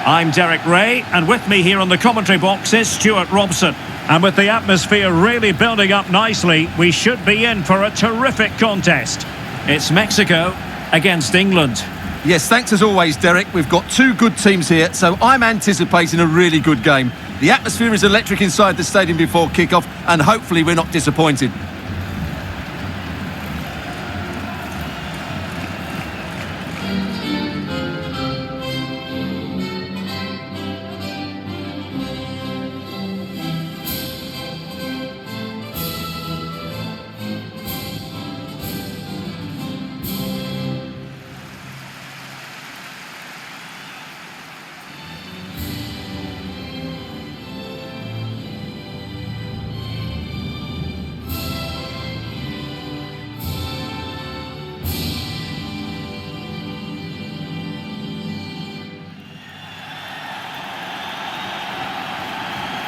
I'm Derek Ray, and with me here on the commentary box is Stuart Robson. And with the atmosphere really building up nicely, we should be in for a terrific contest. It's Mexico against England. Yes, thanks as always, Derek. We've got two good teams here, so I'm anticipating a really good game. The atmosphere is electric inside the stadium before kick-off, and hopefully we're not disappointed.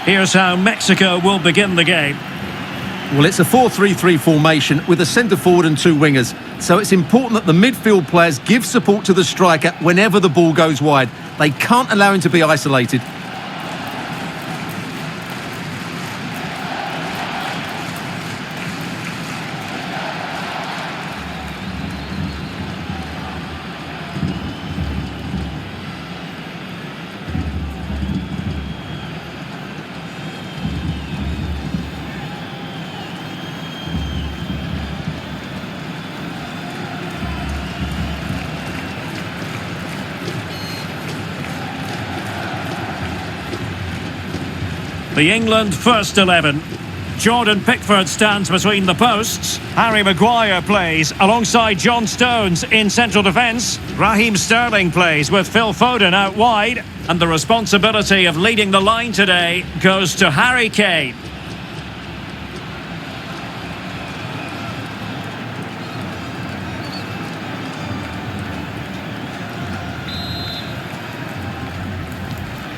Here's how Mexico will begin the game. Well, it's a 4-3-3 formation with a centre forward and two wingers. So it's important that the midfield players give support to the striker whenever the ball goes wide. They can't allow him to be isolated. The England first 11. Jordan Pickford stands between the posts. Harry Maguire plays alongside John Stones in central defence. Raheem Sterling plays with Phil Foden out wide. And the responsibility of leading the line today goes to Harry Kane.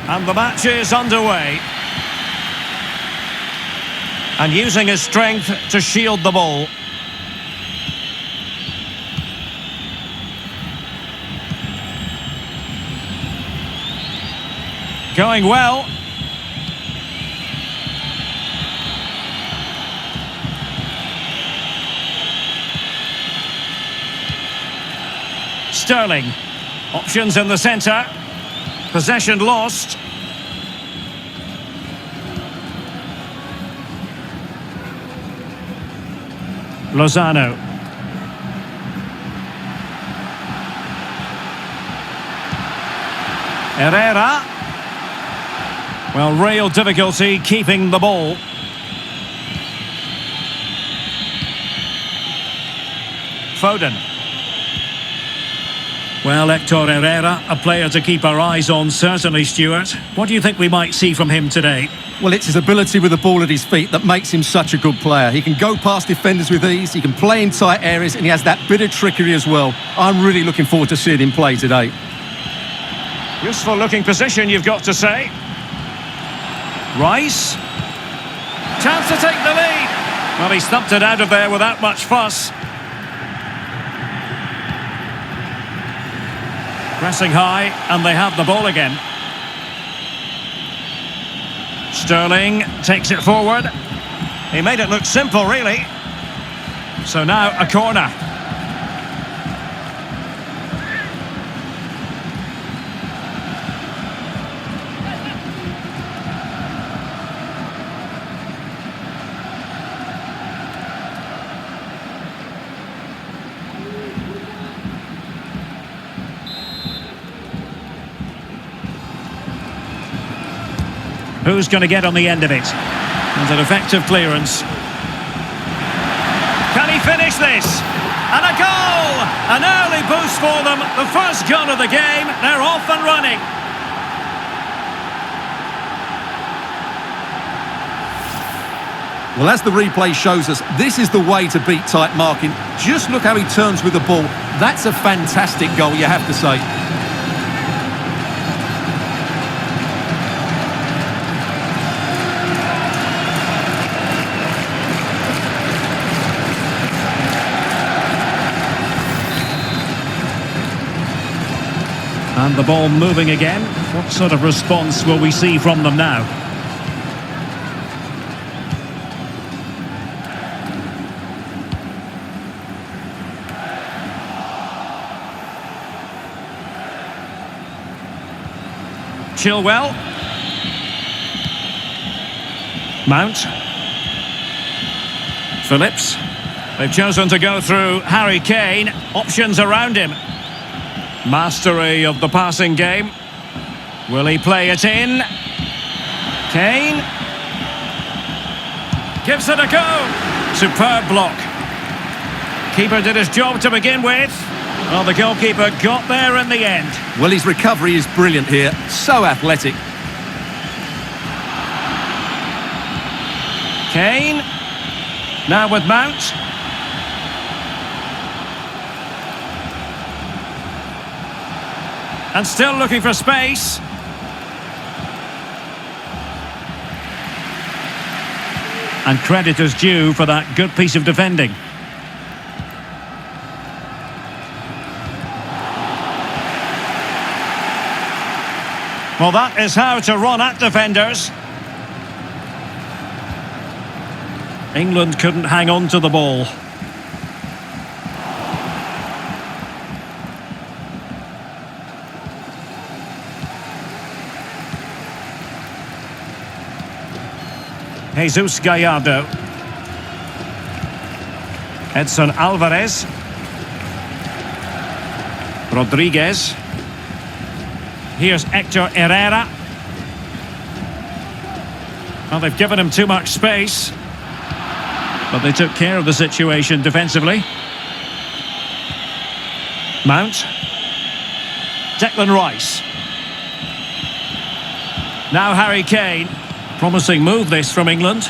And the match is underway. And using his strength to shield the ball. Going well. Sterling. Options in the centre. Possession lost. Lozano. Herrera. Well, real difficulty keeping the ball. Foden. Well, Hector Herrera, a player to keep our eyes on, certainly, Stuart. What do you think we might see from him today? Well, it's his ability with the ball at his feet that makes him such a good player. He can go past defenders with ease, he can play in tight areas, and he has that bit of trickery as well. I'm really looking forward to seeing him play today. Useful looking position, you've got to say. Rice. Chance to take the lead. Well, he stumped it out of there without much fuss. Pressing high, and they have the ball again. Sterling takes it forward. He made it look simple, really. So now a corner. Who's going to get on the end of it? And an effective clearance. Can he finish this? And a goal! An early boost for them. The first goal of the game. They're off and running. Well, as the replay shows us, this is the way to beat tight marking. Just look how he turns with the ball. That's a fantastic goal, you have to say. And the ball moving again. What sort of response will we see from them now? Chilwell. Mount. Phillips. They've chosen to go through Harry Kane. Options around him. Mastery of the passing game. Will he play it in? Kane. Gives it a go. Superb block. Keeper did his job to begin with. Well, the goalkeeper got there in the end. Well, his recovery is brilliant here. So athletic. Kane. Now with Mount. And still looking for space. And credit is due for that good piece of defending. Well, that is how to run at defenders. England couldn't hang on to the ball. Jesus Gallardo. Edson Alvarez. Rodriguez. Here's Hector Herrera. Well, they've given him too much space, but they took care of the situation defensively. Mount. Declan Rice. Now Harry Kane. Promising move this from England.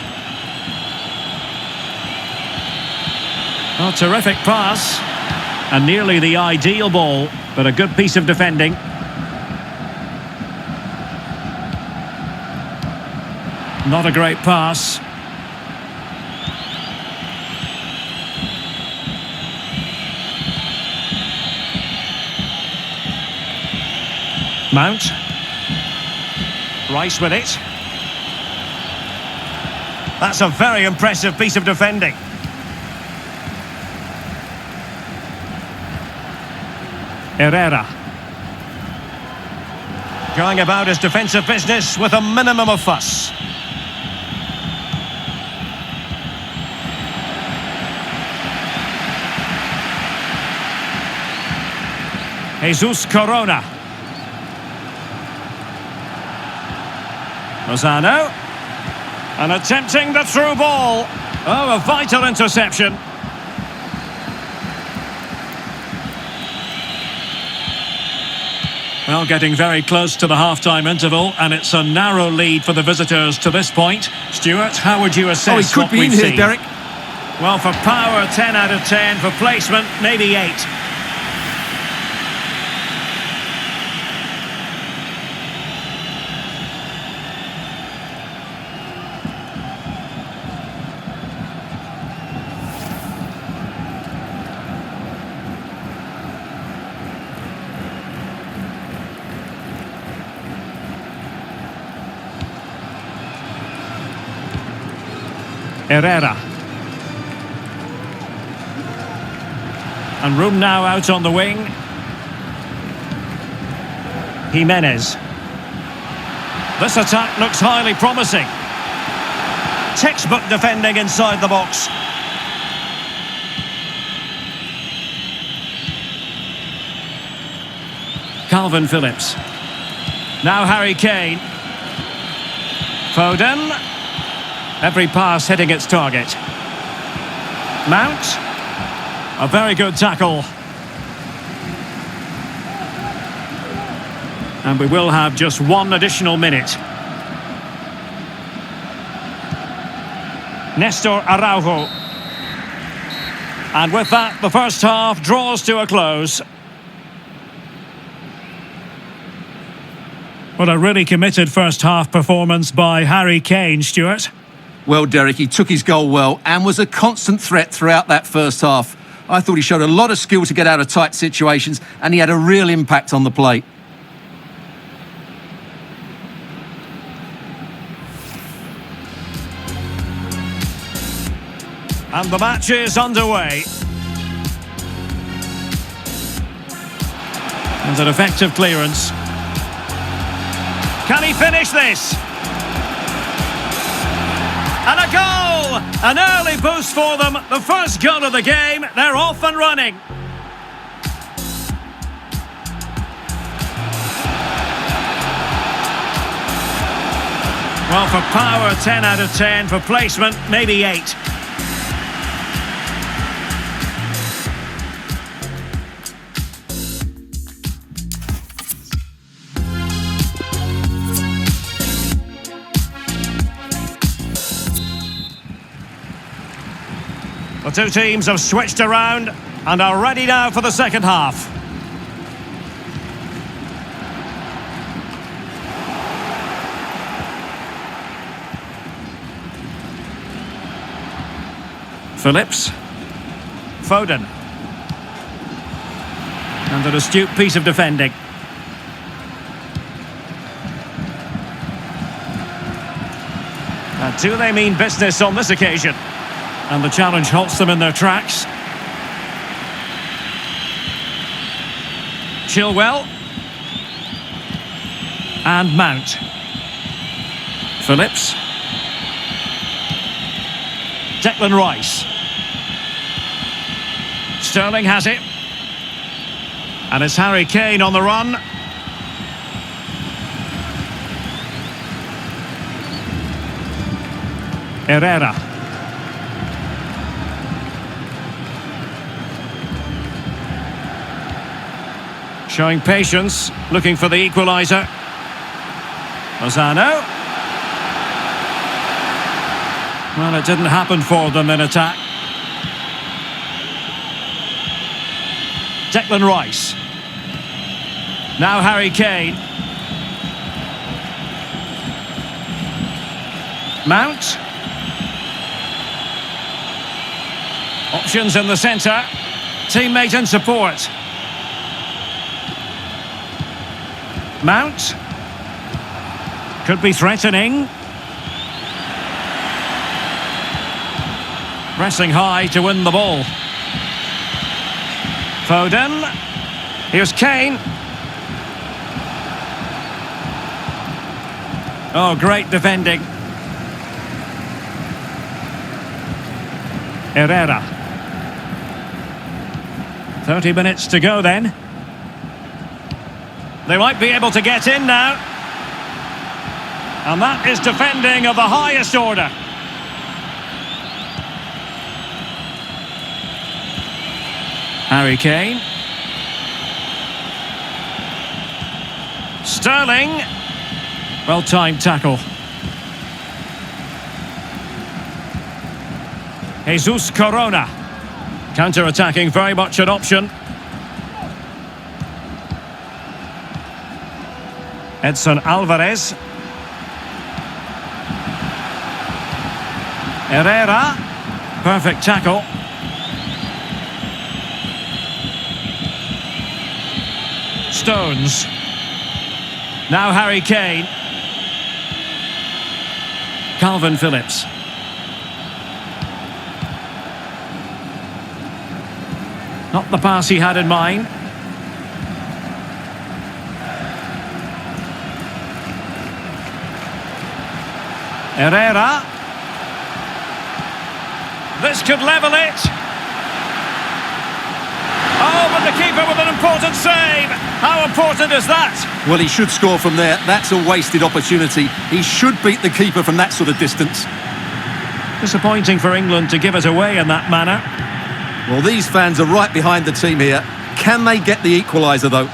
Oh, terrific pass. And nearly the ideal ball, but a good piece of defending. Not a great pass. Mount. Rice with it. That's a very impressive piece of defending. Herrera. Going about his defensive business with a minimum of fuss. Jesus Corona. Lozano. And attempting the through ball. Oh, a vital interception. Well, getting very close to the half-time interval, and it's a narrow lead for the visitors to this point. Stuart, how would you assess what we've seen? He could be in here, Derek. Well, for power, 10 out of 10. For placement, maybe 8. Herrera. And room now out on the wing. Jimenez. This attack looks highly promising. Textbook defending inside the box. Calvin Phillips. Now Harry Kane. Foden. Every pass hitting its target. Mount. A very good tackle. And we will have just one additional minute. Nestor Araujo. And with that, the first half draws to a close. What a really committed first half performance by Harry Kane, Stuart. Well, Derek, he took his goal well and was a constant threat throughout that first half. I thought he showed a lot of skill to get out of tight situations, and he had a real impact on the play. And the match is underway. And an effective clearance. Can he finish this? And a goal! An early boost for them. The first goal of the game. They're off and running. Well, for power, 10 out of 10. For placement, maybe 8. The two teams have switched around and are ready now for the second half. Phillips. Foden. And an astute piece of defending. And do they mean business on this occasion? And the challenge halts them in their tracks. Chilwell. And Mount. Phillips. Declan Rice. Sterling has it. And it's Harry Kane on the run. Herrera. Showing patience, looking for the equaliser. Lozano. Well, it didn't happen for them in attack. Declan Rice. Now Harry Kane. Mount. Options in the centre. Teammate and support. Mount. Could be threatening. Pressing high to win the ball. Foden. Here's Kane. Oh, great defending. Herrera. 30 minutes to go then. They might be able to get in now. And that is defending of the highest order. Harry Kane. Sterling. Well-timed tackle. Jesus Corona. Counter-attacking, very much an option. Edson Alvarez. Herrera. Perfect tackle. Stones. Now Harry Kane. Calvin Phillips. Not the pass he had in mind. Herrera. This could level it. Oh, but the keeper with an important save. How important is that? Well, he should score from there. That's a wasted opportunity. He should beat the keeper from that sort of distance. Disappointing for England to give it away in that manner. Well, these fans are right behind the team here. Can they get the equaliser, though?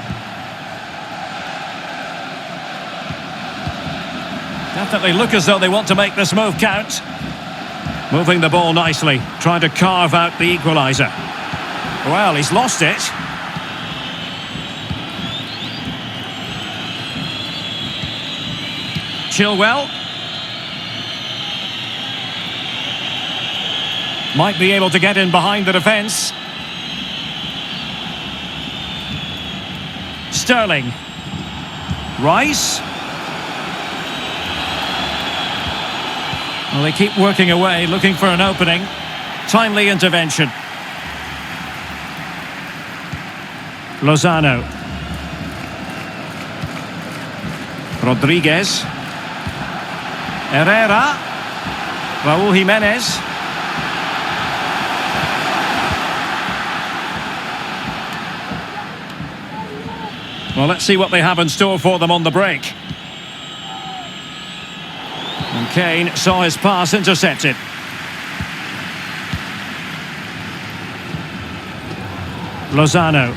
Definitely look as though they want to make this move count. Moving the ball nicely, trying to carve out the equaliser. Well, he's lost it. Chilwell. Might be able to get in behind the defence. Sterling. Rice. Well, they keep working away, looking for an opening. Timely intervention. Lozano. Rodriguez. Herrera. Raúl Jimenez. Well, let's see what they have in store for them on the break. And Kane saw his pass intercepted. Lozano.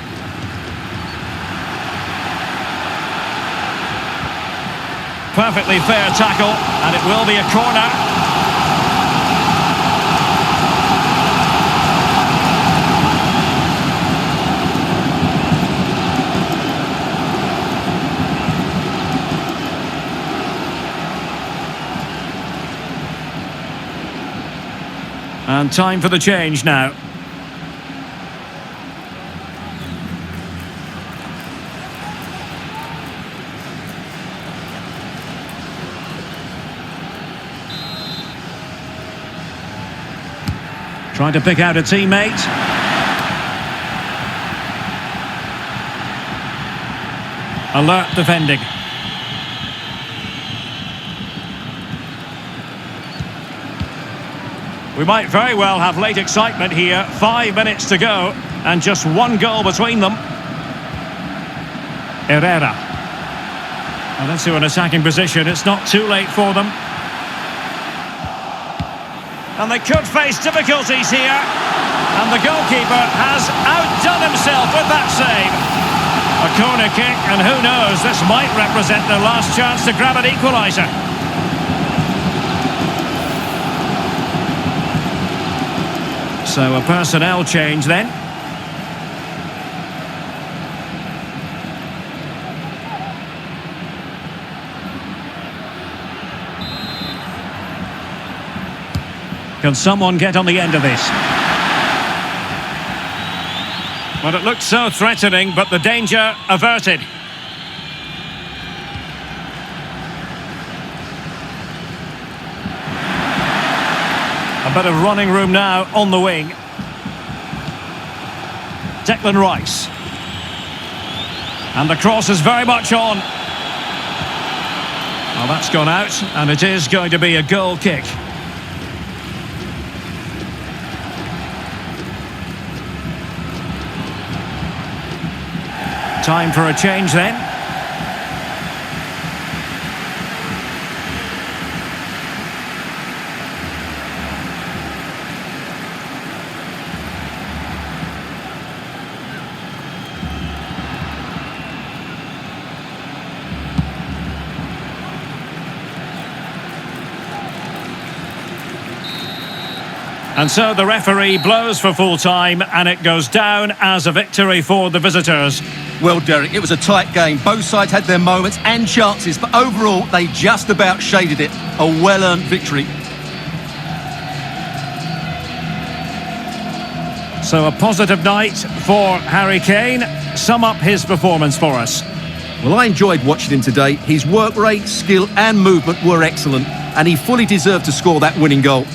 Perfectly fair tackle, and it will be a corner. And time for the change now. Trying to pick out a teammate. Alert defending. We might very well have late excitement here. 5 minutes to go and just one goal between them. Herrera. Well, into an attacking position. It's not too late for them. And they could face difficulties here. And the goalkeeper has outdone himself with that save. A corner kick, and who knows, this might represent their last chance to grab an equaliser. So a personnel change then. Can someone get on the end of this? Well, it looked so threatening, but the danger averted. A bit of running room now on the wing. Declan Rice. And the cross is very much on. Well, that's gone out, and it is going to be a goal kick. Time for a change then. And so the referee blows for full time, and it goes down as a victory for the visitors. Well, Derek, it was a tight game. Both sides had their moments and chances, but overall, they just about shaded it. A well-earned victory. So a positive night for Harry Kane. Sum up his performance for us. Well, I enjoyed watching him today. His work rate, skill and movement were excellent, and he fully deserved to score that winning goal.